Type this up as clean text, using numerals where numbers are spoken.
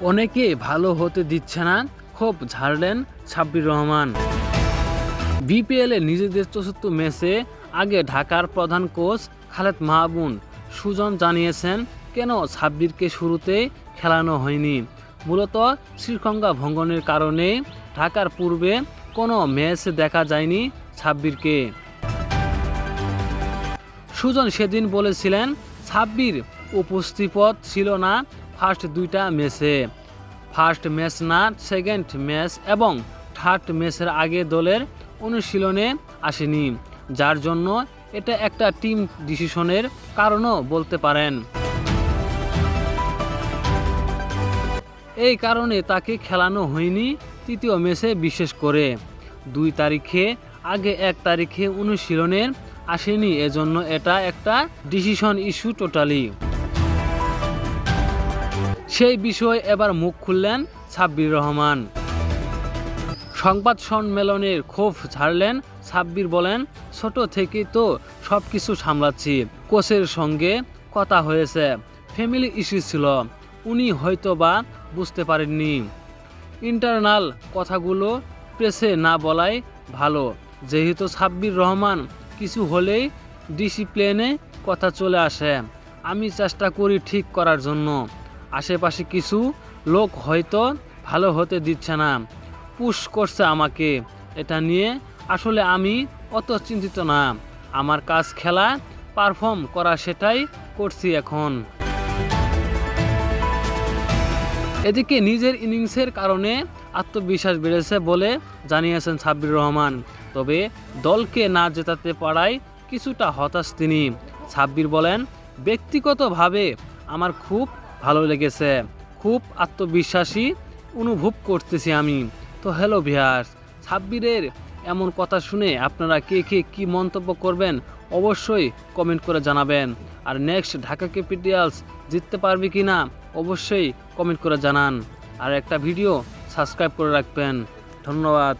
অনেকে ভালো হতে দিচ্ছে না, ক্ষোভ ঝাড়লেন সাব্বির রহমান। বিপিএলে নিজেদের চতুর্থ ম্যাচে আগে ঢাকার প্রধান কোচ খালেদ মাহমুদ সুজন জানিয়েছেন কেন সাব্বিরকে শুরুতে খেলানো হয়নি। মূলত শৃঙ্খলা ভঙ্গনের কারণে ঢাকার পূর্বে কোনো ম্যাচ দেখা যায়নি সাব্বিরকে। সুজন সেদিন বলেছিলেন সাব্বির উপস্থিত ছিল না ফার্স্ট দুইটা ম্যাচে, ফার্স্ট ম্যাচ না সেকেন্ড ম্যাচ এবং থার্ড ম্যাচের আগে দলের অনুশীলনে আসেনি, যার জন্য এটা একটা টিম ডিসিশনের কারণও বলতে পারেন। এই কারণে তাকে খেলানো হয়নি তৃতীয় ম্যাচে, বিশেষ করে 2 তারিখে আগে 1 তারিখে অনুশীলনে আসেনি, এজন্য এটা একটা ডিসিশন ইস্যু টোটালি। সেই বিষয়ে এবার মুখ খুললেন সাব্বির রহমান। সংবাদ সম্মেলনের ক্ষোভ ঝাড়লেন সাব্বির, বলেন ছোট থেকেই তো সব কিছু সামলাচ্ছি, কোচের সঙ্গে কথা হয়েছে, ফ্যামিলি ইস্যু ছিল, উনি হয়তো বা বুঝতে পারেননি। ইন্টারনাল কথাগুলো প্রেসে না বলাই ভালো, যেহেতু সাব্বির রহমান কিছু হলেই ডিসিপ্লিনে কথা চলে আসে। আমি চেষ্টা করি ঠিক করার জন্য, আশেপাশে কিছু লোক হয়তো ভালো হতে দিচ্ছে না, পুশ করছে আমাকে, এটা নিয়ে আসলে আমি অত চিন্তিত না, আমার কাজ খেলা পারফর্ম করা, সেটাই করছি এখন। এদিকে নিজের ইনিংসের কারণে আত্মবিশ্বাস বেড়েছে বলে জানিয়েছেন সাব্বির রহমান, তবে দলকে না জেতাতে পারায় কিছুটা হতাশ তিনি। সাব্বির বলেন, ব্যক্তিগতভাবে আমার খুব ভালো লেগেছে, খুব আত্মবিশ্বাসী অনুভব করতেছি আমি। তো হ্যালো ভিউয়ার্স, সাব্বিরের এমন কথা শুনে আপনারা কে কে কী মন্তব্য করবেন অবশ্যই কমেন্ট করে জানাবেন। আর নেক্সট ঢাকা ক্যাপিটালস জিততে পারবে কি না অবশ্যই কমেন্ট করে জানান। আর একটা ভিডিও সাবস্ক্রাইব করে রাখবেন। ধন্যবাদ।